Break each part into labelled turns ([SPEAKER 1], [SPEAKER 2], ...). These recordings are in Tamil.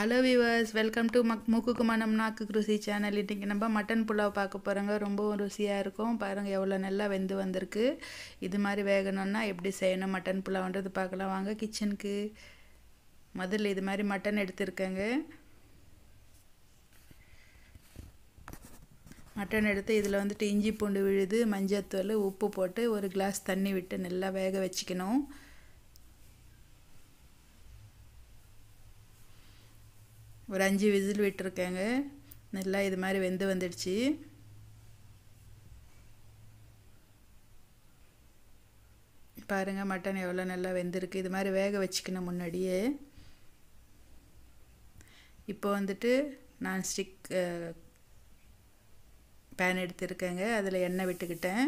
[SPEAKER 1] ஹலோ வியூவர்ஸ், வெல்கம் டு மூக்குக்கு மனம் நாக்குக்கு ருசி சேனல். இன்றைக்கி நம்ம மட்டன் புலாவ் பார்க்க போகிறோங்க. ரொம்பவும் ருசியாக இருக்கும். பாருங்கள் எவ்வளோ நல்லா வெந்து வந்திருக்கு. இது மாதிரி வேகணும்னா எப்படி செய்யணும் மட்டன் புலாவ்ன்றது பார்க்கலாம். வாங்க கிச்சனுக்கு. முதல்ல இது மாதிரி மட்டன் எடுத்துருக்கேங்க. மட்டன் எடுத்து இதில் வந்துட்டு இஞ்சி பூண்டு விழுது, மஞ்சத்தூள், உப்பு போட்டு ஒரு கிளாஸ் தண்ணி விட்டு நல்லா வேக வச்சுக்கணும். ஒரு 5 விசில் விட்டுருக்கேங்க. நல்லா இது மாதிரி வெந்து வந்துடுச்சு. பாருங்கள் மட்டன் எவ்வளோ நல்லா வெந்திருக்கு. இது மாதிரி வேக வச்சுக்கணும் முன்னாடியே. இப்போ வந்துட்டு நான்ஸ்டிக் பேன் எடுத்துருக்கேங்க. அதில் எண்ணெய் விட்டுக்கிட்டேன்.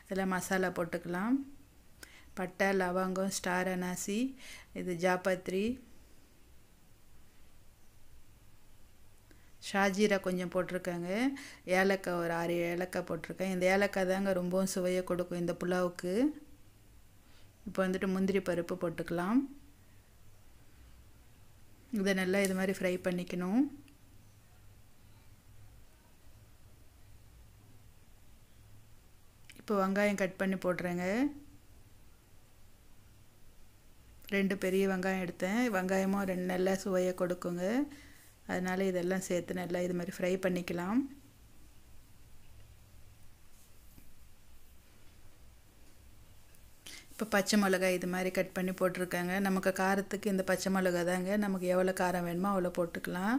[SPEAKER 1] அதில் மசாலா போட்டுக்கலாம். பட்டை, லவங்கம், ஸ்டார் அனாசி, இது ஜாபத்ரி, ஷாஜீரா கொஞ்சம் போட்டிருக்காங்க. ஏலக்காய் ஒரு 6 ஏலக்காய் போட்டிருக்கேன். இந்த ஏலக்காய் தாங்க ரொம்பவும் சுவையை கொடுக்கும் இந்த புலாவுக்கு. இப்போ வந்துட்டு முந்திரி பருப்பு போட்டுக்கலாம். இதை நல்லா இது மாதிரி ஃப்ரை பண்ணிக்கணும். இப்போ வெங்காயம் கட் பண்ணி போடுறேங்க. 2 பெரிய வெங்காயம் எடுத்தேன். வெங்காயமும் 2 நல்லா சுவையை கொடுக்குங்க. அதனால் இதெல்லாம் சேர்த்து நல்லா இது மாதிரி ஃப்ரை பண்ணிக்கலாம். இப்போ பச்சை மிளகாய் இது மாதிரி கட் பண்ணி போட்டிருக்காங்க. நமக்கு காரத்துக்கு இந்த பச்சை மிளகாய் தாங்க. நமக்கு எவ்வளோ காரம் வேணுமோ அவ்வளோ போட்டுக்கலாம்.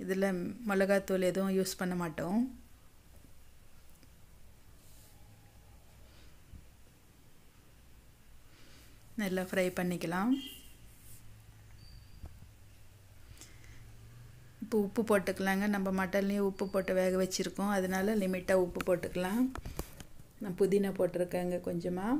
[SPEAKER 1] இதில் மிளகாத்தூள் எதுவும் யூஸ் பண்ண மாட்டோம். நல்லா ஃப்ரை பண்ணிக்கலாம். இப்போ உப்பு போட்டுக்கலாங்க. நம்ம மட்டன்லேயும் உப்பு போட்டு வேக வச்சுருக்கோம். அதனால லிமிட்டாக உப்பு போட்டுக்கலாம். நான் புதினா போட்டிருக்கேங்க கொஞ்சமாக.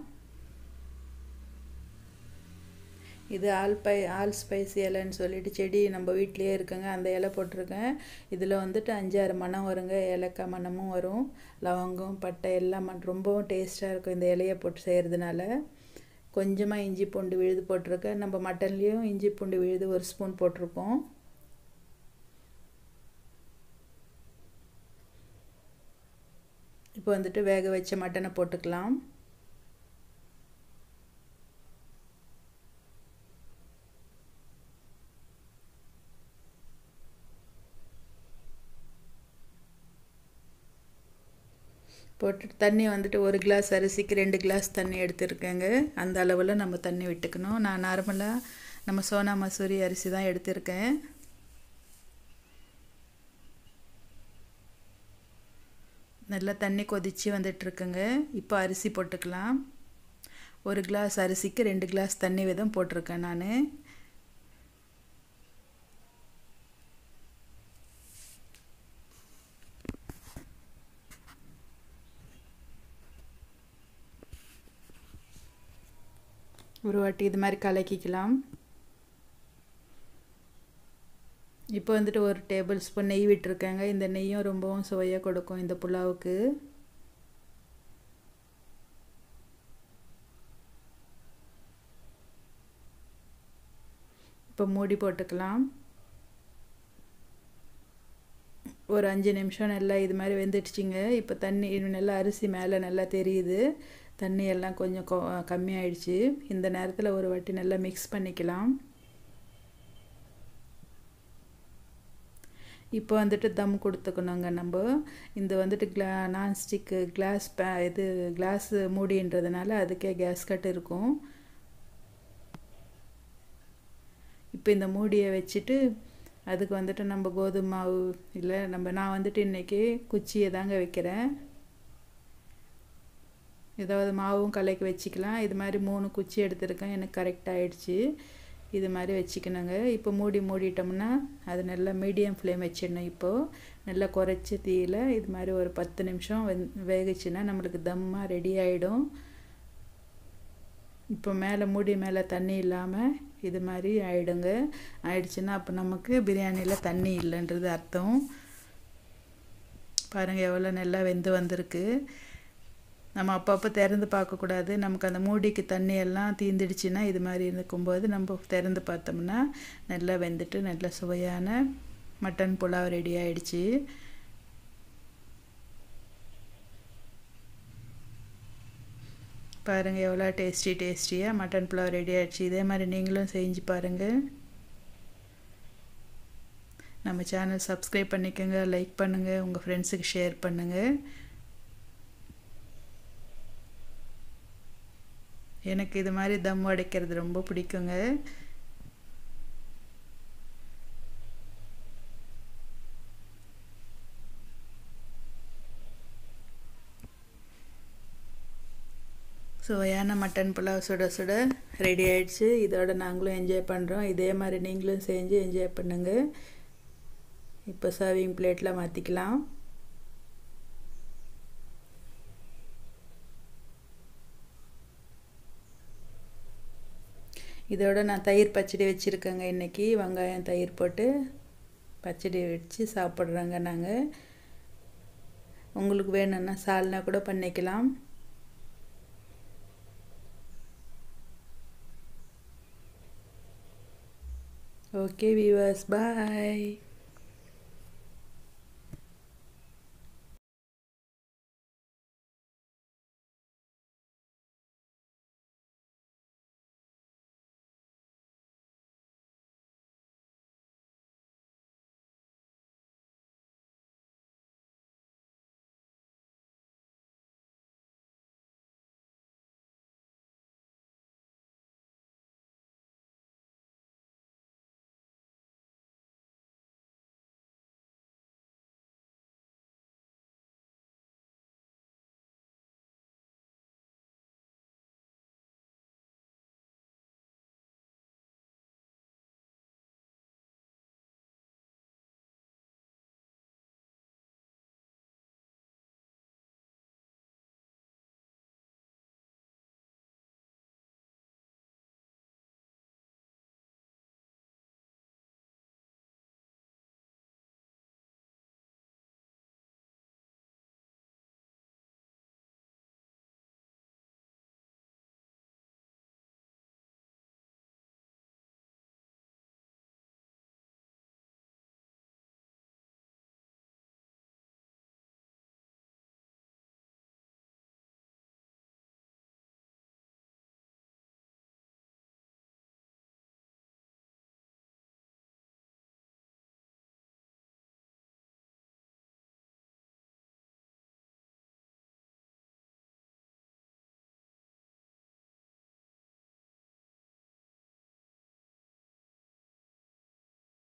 [SPEAKER 1] இது ஆல் ஸ்பைஸ் இலைன்னு சொல்லிட்டு செடி நம்ம வீட்டிலையே இருக்குங்க. அந்த இலை போட்டிருக்கேன். இதில் வந்துட்டு 5-6 மணம் வருங்க. ஏலக்காய் மணமும் வரும். லவங்கம், பட்டை எல்லாம் ரொம்பவும் டேஸ்ட்டாக இருக்கும் இந்த இலையை போட்டு செய்கிறதுனால. கொஞ்சமாக இஞ்சி பூண்டு விழுது போட்டிருக்கேன். நம்ம மட்டன்லேயும் இஞ்சி பூண்டு விழுது 1 ஸ்பூன் போட்டிருக்கோம். இப்போ வந்துட்டு வேக வச்ச மட்டனை போட்டுக்கலாம். போட்டு தண்ணி வந்துட்டு 1 கிளாஸ் அரிசிக்கு 2 கிளாஸ் தண்ணி எடுத்துருக்கேங்க. அந்த அளவில் நம்ம தண்ணி விட்டுக்கணும். நான் நார்மலாக நம்ம சோனா மசூரி அரிசி தான் எடுத்திருக்கேன். நல்லா தண்ணி கொதித்து வந்துட்டுருக்குங்க. இப்போ அரிசி போட்டுக்கலாம். 1 கிளாஸ் அரிசிக்கு 2 கிளாஸ் தண்ணி விதம் போட்டிருக்கேன் நான். ஒரு வாட்டி இது மாதிரி கலக்கிக்கலாம். இப்போ வந்துட்டு 1 டேபிள் ஸ்பூன் நெய் விட்டுருக்கேங்க. இந்த நெய்யும் ரொம்பவும் சுவையாக கொடுக்கும் இந்த புலாவுக்கு. இப்போ மூடி போட்டுக்கலாம். ஒரு 5 நிமிஷம் நல்லா இது மாதிரி வெந்துடுச்சிங்க. இப்போ தண்ணி நல்லா அரிசி மேலே நல்லா தெரியுது. தண்ணி எல்லாம் கொஞ்சம் கம்மியாயிடுச்சு. இந்த நேரத்தில் ஒரு வாட்டி நல்லா மிக்ஸ் பண்ணிக்கலாம். இப்போ வந்துட்டு தம் கொடுத்துக்கணுங்க. நம்ம இந்த வந்துட்டு நான்ஸ்டிக்கு கிளாஸ் மூடின்றதுனால அதுக்கே கேஸ் கட் இருக்கும். இப்போ இந்த மூடியை வச்சுட்டு அதுக்கு வந்துட்டு நம்ம கோதுமை மாவு இல்லை நான் வந்துட்டு இன்றைக்கி குச்சியை தாங்க வைக்கிறேன். ஏதாவது மாவும் கலக்கி வச்சுக்கலாம். இது மாதிரி 3 குச்சி எடுத்துருக்கேன். எனக்கு கரெக்டாக ஆகிடுச்சு. இது மாதிரி வச்சுக்கணுங்க. இப்போ மூடிட்டோம்னா அது நல்லா மீடியம் ஃப்ளேம் வச்சிடணும். இப்போது நல்லா குறைச்சி தீயில் இது மாதிரி ஒரு 10 நிமிஷம் வேகுச்சுன்னா நம்மளுக்கு தம்மாக ரெடி ஆகிடும். இப்போ மூடி மேலே தண்ணி இல்லாமல் இது மாதிரி ஆயிடுச்சுன்னா அப்போ நமக்கு பிரியாணியில் தண்ணி இல்லைன்றது அர்த்தம். பாருங்கள் எவ்வளோ நல்லா வெந்து வந்திருக்கு. நம்ம அப்பப்போ திறந்து பார்க்கக்கூடாது. நமக்கு அந்த மூடிக்கு தண்ணி எல்லாம் தீந்துடுச்சுன்னா இது மாதிரி இருக்கும்போது நம்ம திறந்து பார்த்தோம்னா நல்லா வெந்துட்டு நல்ல சுவையான மட்டன் புலாவ் ரெடி ஆயிடுச்சு. பாருங்கள் எவ்வளோ டேஸ்டியாக மட்டன் புலாவ் ரெடி ஆயிடுச்சு. இதே மாதிரி நீங்களும் செஞ்சு பாருங்கள். நம்ம சேனல் சப்ஸ்கிரைப் பண்ணிக்கோங்க, லைக் பண்ணுங்கள், உங்கள் ஃப்ரெண்ட்ஸுக்கு ஷேர் பண்ணுங்கள். எனக்கு இது மாதிரி தம் அடைக்கிறது ரொம்ப பிடிக்குங்க. சுவையான மட்டன் புலாவ் சுட சுட ரெடி ஆயிடுச்சு. இதோட நாங்களும் என்ஜாய் பண்ணுறோம். இதே மாதிரி நீங்களும் செஞ்சு என்ஜாய் பண்ணுங்கள். இப்போ சர்விங் பிளேட்டில் மாற்றிக்கலாம். இதோட நான் தயிர் பச்சடி வச்சுருக்கேங்க. இன்றைக்கி வெங்காயம் தயிர் போட்டு பச்சடி வச்சு சாப்பிட்றோங்க நாங்கள். உங்களுக்கு வேணும்னா சால்னா கூட பண்ணிக்கலாம். ஓகே வியூவர்ஸ், பாய்.